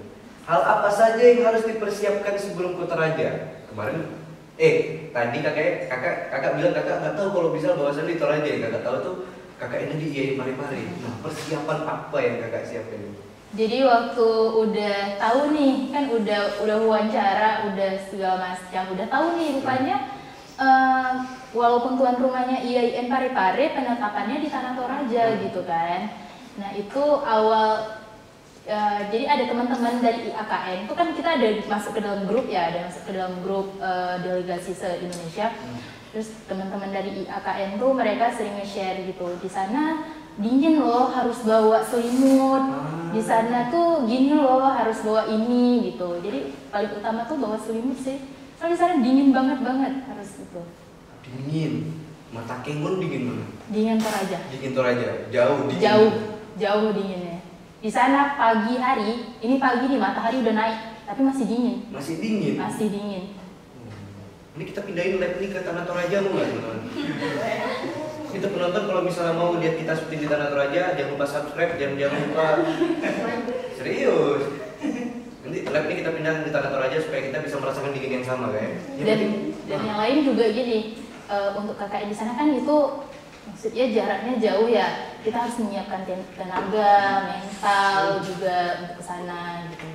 Hal apa saja yang harus dipersiapkan sebelum ke Toraja? Kemarin tadi kakak bilang kakak nggak tahu kalau bisa bahwasan di Toraja. Yang kakak tahu tuh KKN di IAIN Parepare. Nah, persiapan apa yang kakak siapin? Jadi waktu udah tahu nih, kan udah wawancara, udah segala macam, udah tahu nih rupanya walaupun tuan rumahnya IAIN Parepare, penetapannya di Tanah Toraja gitu kan. Nah itu awal, jadi ada teman-teman dari IAKN, itu kan kita ada masuk ke dalam grup ya, ada masuk ke dalam grup delegasi se-Indonesia. Terus teman-teman dari IAKN tuh mereka sering nge-share gitu, di sana dingin loh, harus bawa selimut. Di sana tuh gini loh, harus bawa ini gitu. Jadi paling utama tuh bawa selimut sih. Soalnya di sana dingin banget harus gitu. Dingin. Mata Kengon dingin banget. Dingin Toraja. Dingin Toraja. Jauh dingin. Jauh dinginnya. Di sana pagi hari, ini pagi nih matahari udah naik, tapi masih dingin. Masih dingin. Masih dingin. Ini kita pindahin lab nih ke Tanah Toraja mau nggak teman-teman? Kita penonton kalau misalnya mau lihat kita syuting di Tanah Toraja, jangan lupa subscribe, jangan lupa serius. Nanti lab ini kita pindah di Tanah Toraja supaya kita bisa merasakan dingin yang sama kan? Dan yang lain juga gini, untuk KKN di sana kan itu maksudnya jaraknya jauh ya. Kita harus menyiapkan tenaga, mental juga untuk ke sana gitu.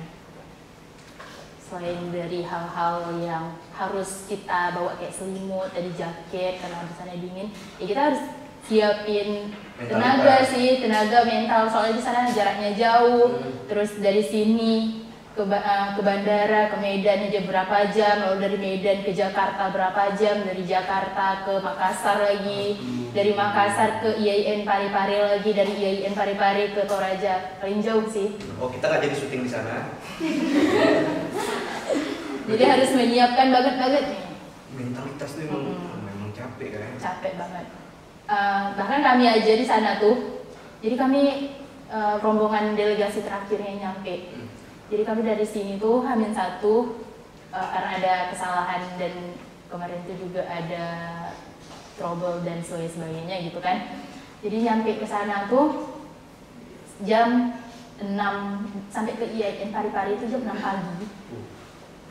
Selain dari hal-hal yang harus kita bawa kayak selimut, tadi jaket karena di sana dingin, ya kita harus siapin tenaga mental, soalnya di sana jaraknya jauh. Terus dari sini ke bandara, ke Medan aja berapa jam, lalu dari Medan ke Jakarta berapa jam, dari Jakarta ke Makassar lagi, dari Makassar ke IAIN Parepare lagi, dari IAIN Parepare ke Toraja, paling jauh sih. Oh, kita nggak jadi syuting di sana. Jadi harus menyiapkan banget nih. Mentalitas tuh memang capek kan? Capek banget. Bahkan kami aja di sana tuh, jadi kami rombongan delegasi terakhirnya nyampe. Jadi kami dari sini tuh H-1 karena ada kesalahan dan kemarin itu juga ada trouble dan sebagainya gitu kan. Jadi nyampe ke sana tuh jam 6 sampai ke IAIN Parepare itu jam 6 pagi.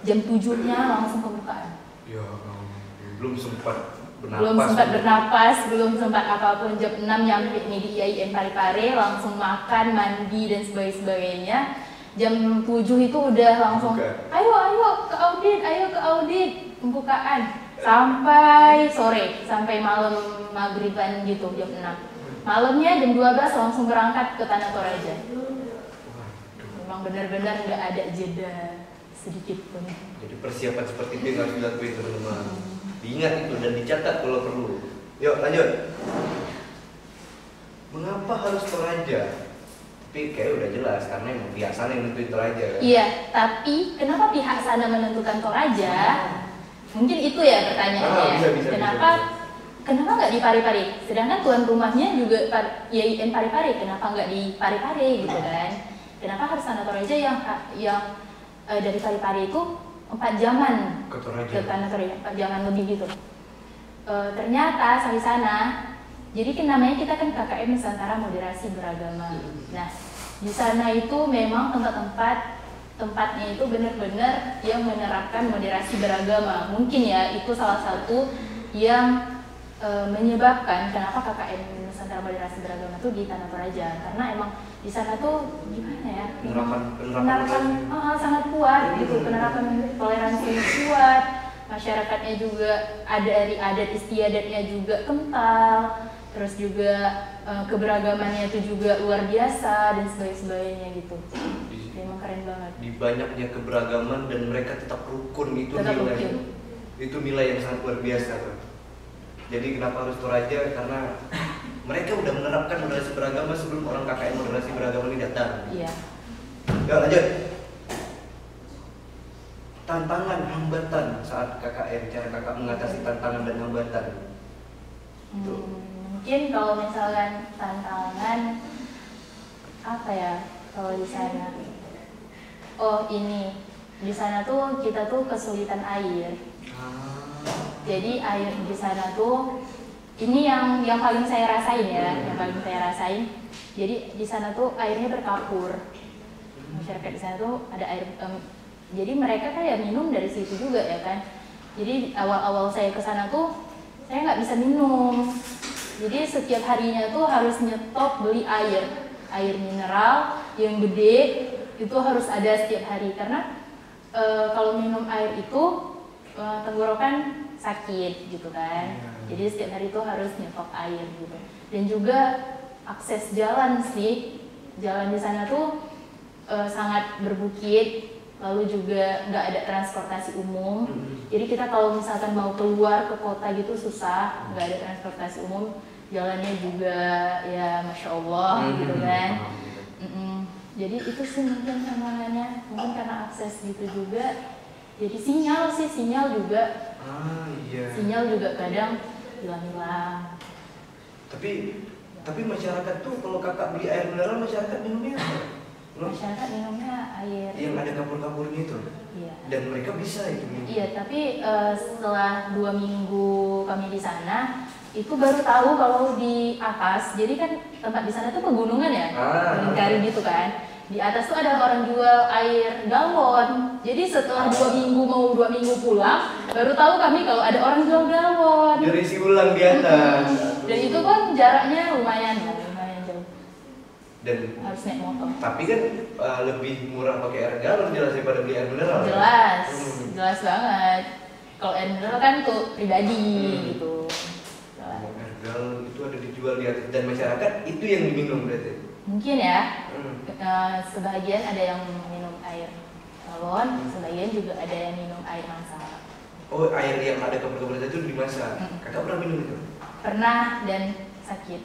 jam 7-nya langsung pembukaan. Ya, belum sempat bernapas, belum sempat apapun. Jam 6 nyampe nih di IAIN Parepare, langsung makan, mandi dan sebagainya. Jam 7 itu udah langsung ayo ke audit pembukaan sampai sore, sampai malam maghriban gitu jam 6. Malamnya jam 12 langsung berangkat ke Tanah Toraja. Memang benar-benar nggak ada jeda sedikit pun. Jadi persiapan seperti itu yang harus dilakuin teman-teman. Diingat itu dan dicatat kalau perlu. Yuk lanjut. Mengapa harus Toraja? Tapi kayak udah jelas karena emang pihak sana yang nentuin Toraja kan? Iya, tapi kenapa pihak sana menentukan Toraja? Mungkin itu ya pertanyaannya. Bisa. Kenapa nggak di Parepare? Sedangkan tuan rumahnya juga IAIN Parepare, kenapa nggak di Parepare gitu kan? Kenapa harus Tanah Toraja yang dari Parepare itu 4 jaman ke Tanah Toraja, 4 jaman lebih gitu. Ternyata sampai sana, jadi kan namanya kita kan KKM Nusantara Moderasi Beragama. Nah, di sana itu memang tempatnya itu benar-benar yang menerapkan moderasi beragama. Mungkin ya itu salah satu yang menyebabkan kenapa KKM Nusantara Moderasi Beragama itu di Tanah Toraja, karena emang di sana tuh gimana ya, penerapan sangat kuat gitu, penerapan toleransi kuat, masyarakatnya juga ada dari adat istiadatnya juga kental, terus juga keberagamannya itu juga luar biasa dan sebagainya gitu. Memang keren banget. Di banyaknya keberagaman dan mereka tetap rukun, itu nilai yang sangat luar biasa tuh. Jadi kenapa harus Toraja? Karena mereka udah menerapkan moderasi beragama sebelum orang KKM moderasi beragama ini datang. Iya. Ya lanjut. Tantangan, hambatan saat KKM, cara kakak mengatasi tantangan dan hambatan. Mungkin kalau misalkan tantangan apa ya kalau di sana? Oh ini di sana tuh kita tuh kesulitan air. Jadi air di sana tuh ini yang paling saya rasain ya, yang paling saya rasain. Jadi di sana tuh airnya berkapur. Masyarakat di sana tuh ada air. Jadi mereka kayak minum dari situ juga ya kan. Jadi awal-awal saya ke sana tuh saya nggak bisa minum. Jadi setiap harinya tuh harus nyetop beli air mineral yang gede itu harus ada setiap hari karena kalau minum air itu tenggorokan sakit gitu kan. Jadi setiap hari itu harus nyetok air gitu. Dan juga akses jalan sih, jalan di sana tuh sangat berbukit, lalu juga nggak ada transportasi umum. Jadi kita kalau misalkan mau keluar ke kota gitu susah, nggak ada transportasi umum. Jalannya juga ya masya Allah gitu kan. Jadi itu sih mungkin tantangannya, mungkin karena akses gitu juga. Jadi sinyal juga. Sinyal juga kadang hilang-hilang. Tapi masyarakat tuh kalau kakak beli air mineral masyarakat minumnya apa? Masyarakat minumnya air yang ada kapur-kapurnya itu. Iya. Dan mereka bisa itu minum. Iya, tapi setelah 2 minggu kami di sana, itu baru tahu kalau di atas. Jadi kan tempat di sana tuh pegunungan ya, lingkari gitu kan. Di atas tuh ada orang jual air galon. Jadi setelah 2 minggu mau 2 minggu pulang, baru tahu kami kalau ada orang jual galon. Diisi ulang di atas. Dan itu kan jaraknya lumayan jauh. Dan harus naik motor. Tapi kan lebih murah pakai air galon jelas daripada beli air mineral. Jelas banget. Kalau air mineral kan untuk pribadi gitu. Air galon itu ada dijual di atas dan masyarakat itu yang diminum berarti. Mungkin ya. Sebagian ada yang minum air galon, sebagian juga ada yang minum air masak. Oh, air yang ada kapur-kapur itu dimasak. Kakak pernah minum itu? Pernah dan sakit.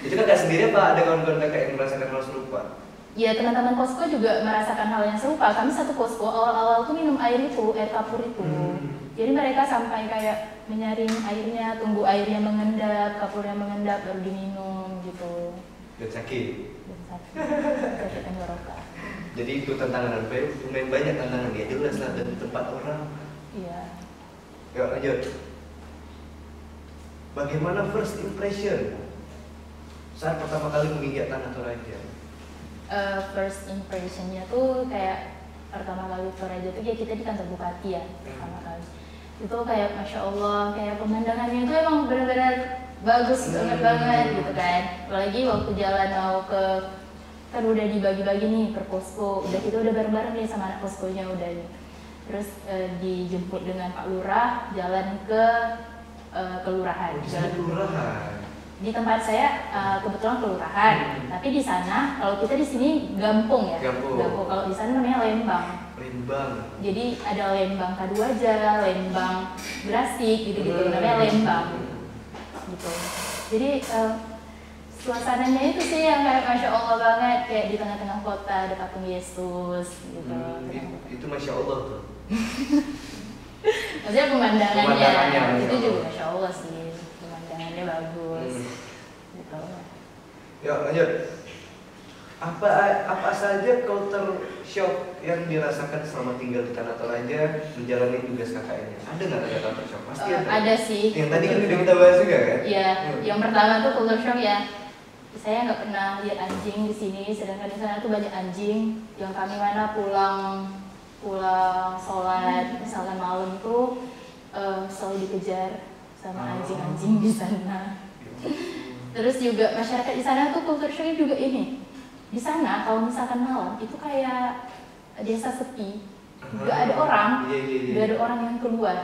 Itu kakak sendiri apa ada kawan-kawan kakak yang merasakan hal serupa? Ya, teman-teman posko juga merasakan hal yang serupa. Kami satu posko awal-awal tuh minum air kapur itu. Jadi mereka sampai kayak menyaring airnya, tunggu airnya mengendap, kapurnya mengendap baru diminum gitu. Dan sakit. Sakit tenggorokan. Jadi itu tantangan apa ya? Lumayan banyak tantangan dia jelas lah dan tempat orang. Iya. Yuk lanjut. Bagaimana first impression saat pertama kali menginjak Tanah Toraja? First impressionnya tuh kayak pertama kali Toraja tuh ya kita di kantor Bupati ya pertama kali. Itu kayak Masya Allah, kayak pemandangannya itu emang benar-benar bagus banget gitu kan. Apalagi waktu jalan mau ke, kan udah dibagi-bagi nih per posko, udah kita udah bareng-bareng nih sama anak poskonya udah nih. Terus dijemput dengan Pak Lurah, jalan ke kelurahan. Jalan kelurahan. Di tempat saya kebetulan kelurahan, tapi di sana kalau kita di sini Gampung ya. Gampung. Kalau di sana namanya Lembang. Lembang. Jadi ada Lembang K2 Lembang Grasik gitu-gitu namanya Lembang. Gitu. Jadi suasananya itu sih yang kayak Masya Allah banget, kayak di tengah-tengah kota ada patung Yesus gitu. Itu Masya Allah tuh. Maksudnya pemandangannya itu Allah. juga Masya Allah sih, pemandangannya bagus. Gitu. Ya lanjut. Apa saja culture shock yang dirasakan selama tinggal di Tanah Toraja menjalani tugas KKN-nya? Ada nggak ada culture shock? Pasti ada. Ada sih. Yang tadi kan udah kita bahas juga kan? Iya. Yang pertama tuh culture shock ya. Saya nggak pernah lihat anjing di sini, sedangkan di sana tuh banyak anjing. Yang kami mana pulang sholat, misalkan malam tuh selalu dikejar sama anjing-anjing di sana. Terus juga masyarakat di sana tuh culture shock juga ini. Di sana kalau misalkan malam itu kayak desa sepi, nggak ada orang, nggak ada orang yang keluar.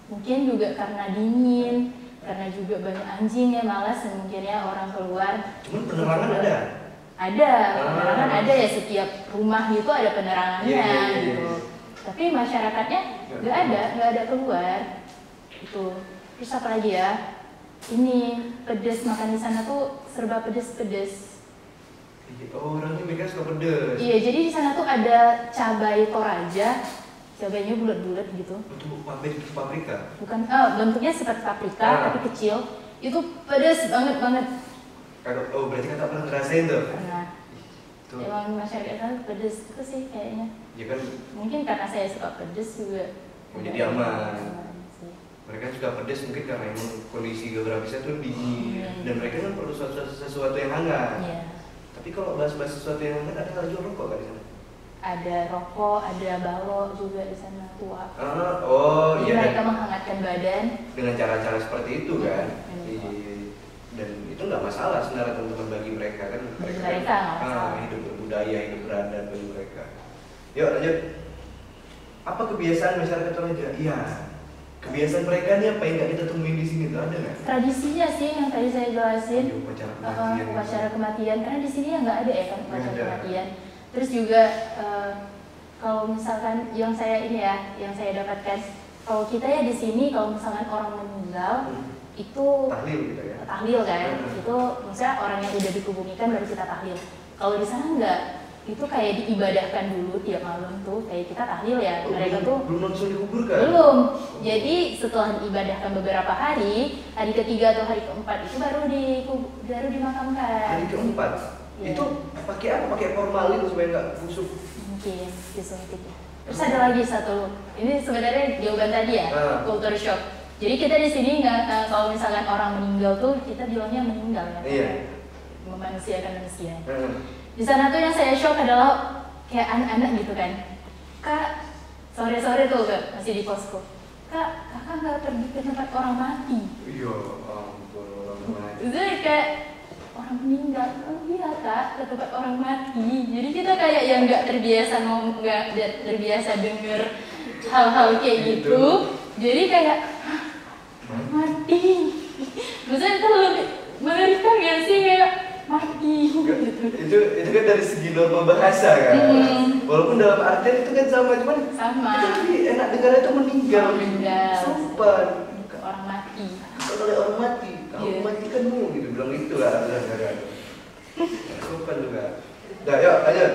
Mungkin juga karena dingin, karena juga banyak anjing ya malas mungkin ya orang keluar. Cuman penerangan ada. Ada, penerangan ada ya, setiap rumah gitu ada penerangannya gitu. Tapi masyarakatnya nggak ada keluar. Itu. Terus apa lagi ya? Ini pedes, makan di sana tuh serba pedes. Oh, orangnya mereka suka pedes. Iya, jadi di sana tuh ada cabai Toraja, cabainya bulat-bulat gitu. Untuk paprika? Bukan, bentuknya seperti paprika tapi kecil. Itu pedes banget. Oh, berarti kakak pernah ngerasain tuh? Nah, emang masyarakat sana pedes itu sih kayaknya. Ya kan? Mungkin karena saya suka pedes juga. Jadi aman. Sih. Mereka suka pedes mungkin karena emang kondisi geografisnya tuh dingin dan mereka kan perlu sesuatu yang hangat. Iya. Tapi kalau bahas-bahas sesuatu yang hangat, ada jual rokok kan di sana? Ada rokok, ada balok juga di sana tua. Oh jadi iya. mereka menghangatkan badan Dengan cara-cara seperti itu kan? Iya. Dan itu nggak masalah sebenarnya teman-teman bagi mereka kan? Mereka nggak masalah. Hidup berbudaya, hidup beradat bagi mereka. Yuk lanjut. Apa kebiasaan masyarakat Toraja? Iya. Kebiasaan mereka nih apa yang nggak kita temuin di sini tuh ada nggak? Tradisinya sih yang tadi saya jelasin. Upacara kematian. Upacara kematian, karena di sini ya nggak ada ya kan upacara Nggak ada. kematian. Terus juga kalau misalkan yang saya dapatkan, kalau kita ya di sini kalau misalkan orang meninggal itu Tahlil gitu ya? tahlil kan, itu maksudnya orang yang udah dikubumikan baru kita tahlil. Kalau di sana enggak, itu kayak diibadahkan dulu tiap malam tuh, kayak kita tahlil ya. Mereka tuh belum langsung dikuburkan? belum. Jadi setelah diibadahkan beberapa hari ketiga atau hari keempat itu baru dimakamkan. Hari keempat? Ya. Itu pakai apa? Pakai formalin supaya nggak busuk? Mungkin disuntik. Terus ada lagi satu, ini sebenarnya jawaban tadi ya, culture shock. Jadi kita di sini nggak, kalau misalkan orang meninggal tuh kita bilangnya meninggal ya, Iya. memanusiakan manusia. Di sana tuh yang saya shock adalah kayak anak-anak gitu kan, Kak, sore-sore tuh Kak, masih di posko, Kak, kakak nggak pergi ke tempat orang mati? Iya, ampun orang mati. Itu kayak orang meninggal, oh iya Kak, ke tempat orang mati. Jadi kita kayak yang nggak terbiasa ngomong, nggak terbiasa denger hal-hal kayak gitu. Jadi kayak mati. Maksudnya itu lebih mengerikan gak sih, kayak mati gitu. Itu kan dari segi norma bahasa kan. Walaupun dalam artian itu kan sama, cuman Sama. itu enak dengar itu meninggal. Sumpah. Orang mati. Kalau oleh orang mati, kamu matikanmu gitu, bilang gitu lah. Sumpah juga. Nah, yuk lanjut.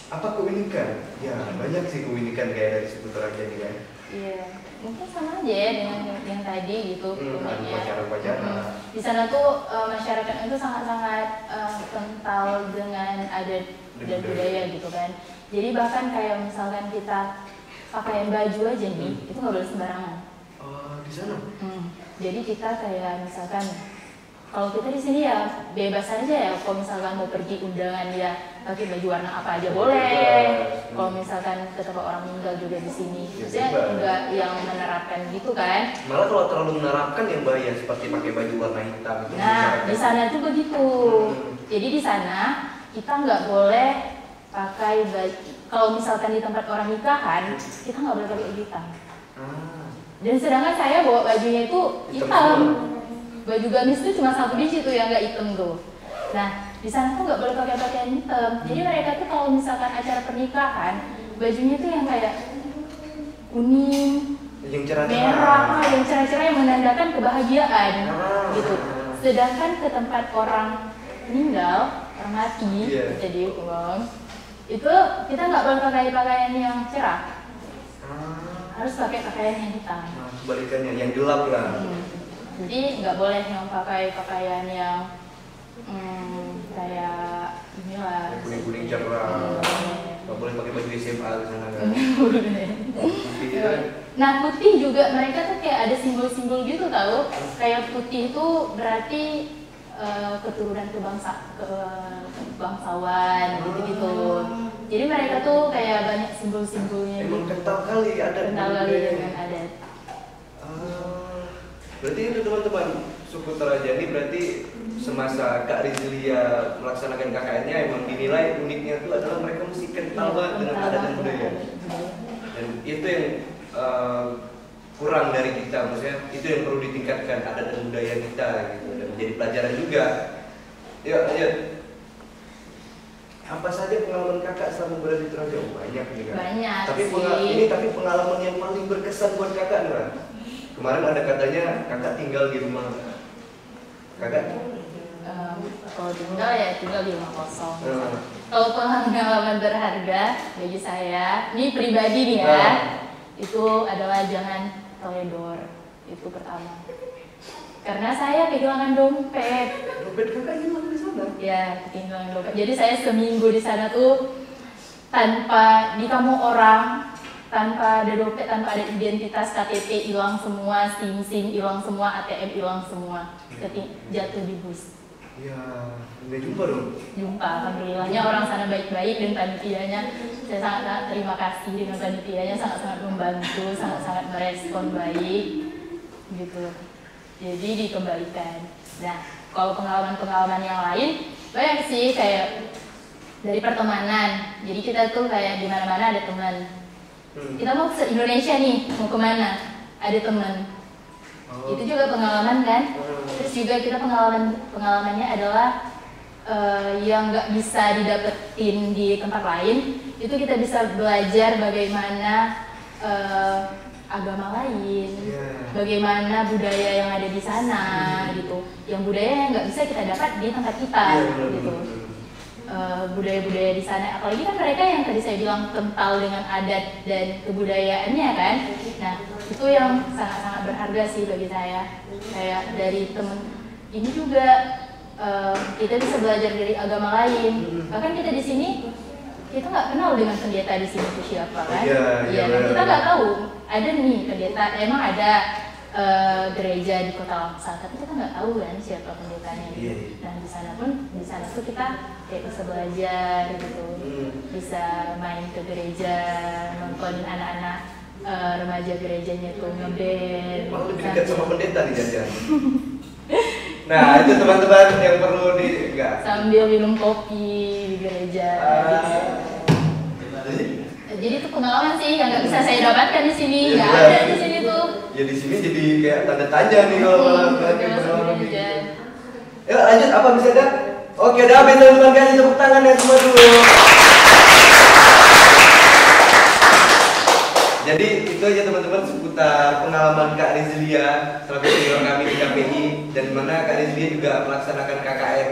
Apa keunikan? Ya banyak sih keunikan kayak dari Suku Toraja ini kan. Iya, mungkin sama aja ya dengan yang tadi gitu. Upacara-upacara. Di sana tuh masyarakatnya itu sangat-sangat kental dengan adat dan budaya gitu kan. Jadi bahkan kayak misalkan kita pakaian baju aja nih, itu nggak boleh sembarangan. Di sana? Jadi kita kayak misalkan Kalau kita di sini ya bebas aja ya. Kalau misalkan mau pergi undangan ya pakai baju warna apa aja boleh. Kalau misalkan ke tempat orang meninggal juga di sini, maksudnya enggak yang menerapkan gitu kan. Malah kalau terlalu menerapkan yang bahaya seperti pakai baju warna hitam itu. Nah, di sana tuh begitu. Jadi di sana kita nggak boleh pakai baju. Kalau misalkan di tempat orang nikahan, kita nggak boleh pakai baju hitam. Dan sedangkan saya bawa bajunya itu hitam. Baju gamis itu cuma satu biji tuh yang nggak hitam tuh. Nah, di sana tuh nggak boleh pakai pakaian hitam. Jadi mereka tuh kalau misalkan acara pernikahan, bajunya tuh yang kayak kuning, yang cerah-cerah, merah, yang cerah-cerah yang menandakan kebahagiaan, gitu. Sedangkan ke tempat orang meninggal, orang mati, jadi uang, itu kita nggak boleh pakai pakaian yang cerah. Harus pakai pakaian yang hitam. Kebalikannya, yang gelap lah. Jadi nggak boleh yang pakai pakaian yang kayak inilah. Kuning-kuning cerah. Nggak boleh pakai baju SMA di sana kan. Nah putih juga mereka tuh kayak ada simbol-simbol gitu tahu. Kayak putih itu berarti keturunan bangsawan gitu-gitu. Jadi mereka tuh kayak banyak simbol-simbolnya. Emang kental kali adat. Kental kali dengan adat. Berarti itu teman-teman, suku Toraja ini berarti semasa Kak Rizlia melaksanakan KKN-nya emang dinilai uniknya itu adalah mereka mesti kental banget dengan adat dan budaya. Dan itu yang kurang dari kita, maksudnya itu yang perlu ditingkatkan adat dan budaya kita gitu, dan menjadi pelajaran juga. Yuk lanjut. Apa saja pengalaman kakak selama berada di Toraja? Banyak nih kan? Banyak tapi pengalaman yang paling berkesan buat kakak nih kan? Kemarin ada katanya kakak tinggal di rumah. Kakak? Kalau tinggal ya tinggal di rumah kosong. Kalau pengalaman berharga bagi saya, ini pribadi nih ya, itu adalah jangan teledor. Itu pertama. Karena saya kehilangan dompet. Dompet kakak hilang di sana? Ya, kehilangan dompet. Jadi saya seminggu di sana tuh tanpa dikamu orang, tanpa ada dompet, tanpa ada identitas, KTP hilang semua, SIM hilang semua, ATM hilang semua, jatuh di bus. Ya, nggak jumpa dong? Jumpa, alhamdulillahnya orang sana baik-baik dan panitianya saya sangat terima kasih dengan panitianya, sangat-sangat membantu, sangat-sangat merespon baik, gitu. Jadi dikembalikan. Nah, kalau pengalaman-pengalaman yang lain banyak sih, kayak dari pertemanan. Jadi kita tuh kayak di mana-mana ada teman. Kita mau se Indonesia nih, mau kemana? Ada teman. Itu juga pengalaman kan? Terus juga kita pengalamannya adalah yang nggak bisa didapetin di tempat lain. Itu kita bisa belajar bagaimana agama lain, bagaimana budaya yang ada di sana, gitu. Yang budaya yang nggak bisa kita dapat di tempat kita, gitu. Budaya-budaya di sana, apalagi kan mereka yang tadi saya bilang kental dengan adat dan kebudayaannya kan. Nah, itu yang sangat-sangat berharga sih bagi saya. Kayak dari temen ini juga kita bisa belajar dari agama lain. Bahkan kita di sini kita nggak kenal dengan pendeta di sini itu siapa kan? Iya, kita nggak tahu. Ada nih pendeta, emang ada gereja di Kota Langsa, tapi kita nggak tahu kan siapa pendetanya. Nah di sana tuh kita kayak bisa belajar gitu, bisa main ke gereja, nonton anak-anak remaja gerejanya tuh ngeband. Malah lebih dekat sama pendeta nih jajan. Nah itu teman-teman yang perlu sambil minum kopi di gereja. Jadi itu pengalaman sih yang nggak bisa saya dapatkan di sini, nggak ada di sini tuh. Ya di sini jadi kayak tanda tanya nih kalau malam pengalaman ini. Yuk lanjut, apa bisa dah? Oke dah, teman-teman, kasih tepuk tangan ya semua dulu. Jadi itu aja teman-teman seputar pengalaman Kak Rizlia selaku senior kami di KPI, dan mana Kak Rizlia juga melaksanakan KKN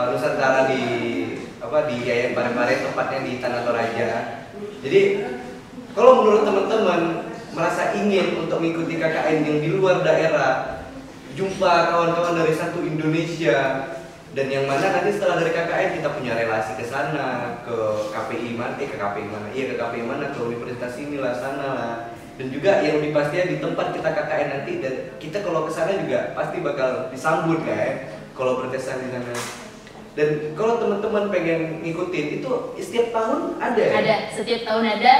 Nusantara di Yayan Parepare, tepatnya di Tanah Toraja. Jadi kalau menurut teman-teman merasa ingin untuk mengikuti KKN yang di luar daerah, jumpa kawan-kawan dari satu Indonesia, dan yang mana nanti setelah dari KKN kita punya relasi ke sana, ke KPI mana, ke KPI mana, ke Universitas inilah sana lah. Dan juga yang lebih pastinya di tempat kita KKN nanti, dan kita kalau ke sana juga pasti bakal disambut kan kalau berkesan di sana. Dan kalau teman-teman pengen ngikutin itu setiap tahun ada ya? Ada, setiap tahun ada.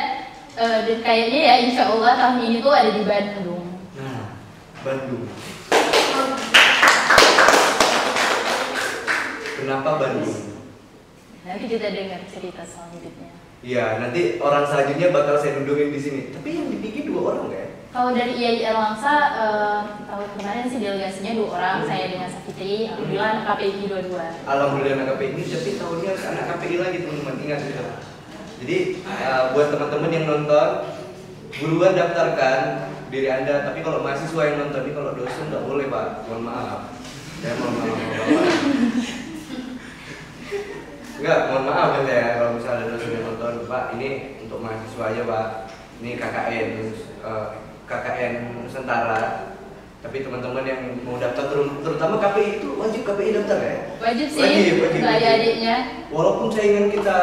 Dan kayaknya ya insya Allah tahun ini tuh ada di Bandung. Nah, Bandung. Kenapa Bandung? Nanti kita dengar cerita selanjutnya. Iya, nanti orang selanjutnya bakal saya dudungin di sini. Tapi yang dibikin 2 orang kan? Kalau dari IAI Langsa, tahun kemarin sih delegasinya 2 orang, saya dengan Safitri, alhamdulillah anak KPI 22. Alhamdulillah anak KPI ini, tapi tahunnya anak KPI lagi teman-teman, ingat gitu. Jadi buat teman-teman yang nonton, buruan daftarkan diri Anda. Tapi kalau mahasiswa yang nonton ini, kalau dosen nggak boleh Pak, mohon maaf. Saya mohon maaf. Enggak, mohon maaf ya kalau misalnya ada dosen yang nonton, Pak ini untuk mahasiswa aja Pak. Ini KKN Nusantara. Tapi teman-teman yang mau daftar, terutama KPI itu wajib KPI daftar ya? Wajib sih, wajib. adiknya. Walaupun saingan kita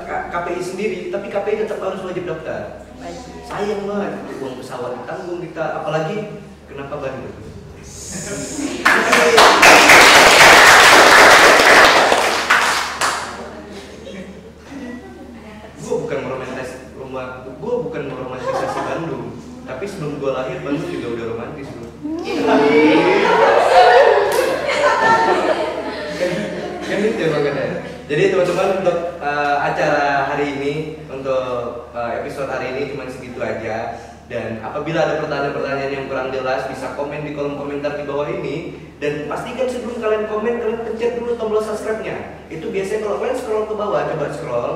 KPI sendiri, tapi KPI tetap harus wajib daftar. Wajib. Sayang banget, uang pesawat ditanggung kita, apalagi kenapa Bandung? Gue bukan meromantisasi Bandung, tapi sebelum gue lahir Bandung juga udah romantis bro. Kan itu ya makanya. Jadi teman-teman untuk acara hari ini, untuk episode hari ini cuma segitu aja. Dan apabila ada pertanyaan-pertanyaan yang kurang jelas, bisa komen di kolom komentar di bawah ini. Dan pastikan sebelum kalian komen, kalian pencet dulu tombol subscribe-nya. Itu biasanya kalau kalian scroll ke bawah, coba scroll,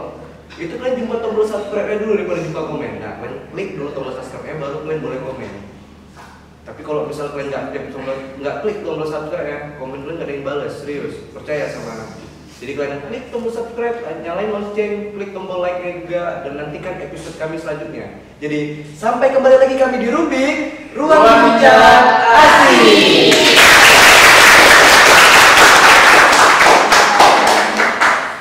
itu kalian jumpa tombol subscribe-nya dulu daripada jumpa komen. Nah, kalian klik dulu tombol subscribe-nya, baru kalian boleh komen. Tapi kalau misal kalian nggak klik tombol subscribe-nya, komen kalian nggak ada yang balas, serius, percaya sama aku. Jadi kalian klik tombol subscribe, nyalain lonceng, klik tombol like-nya juga, dan nantikan episode kami selanjutnya. Jadi sampai kembali lagi kami di Rubik, Ruang Bincang Asik.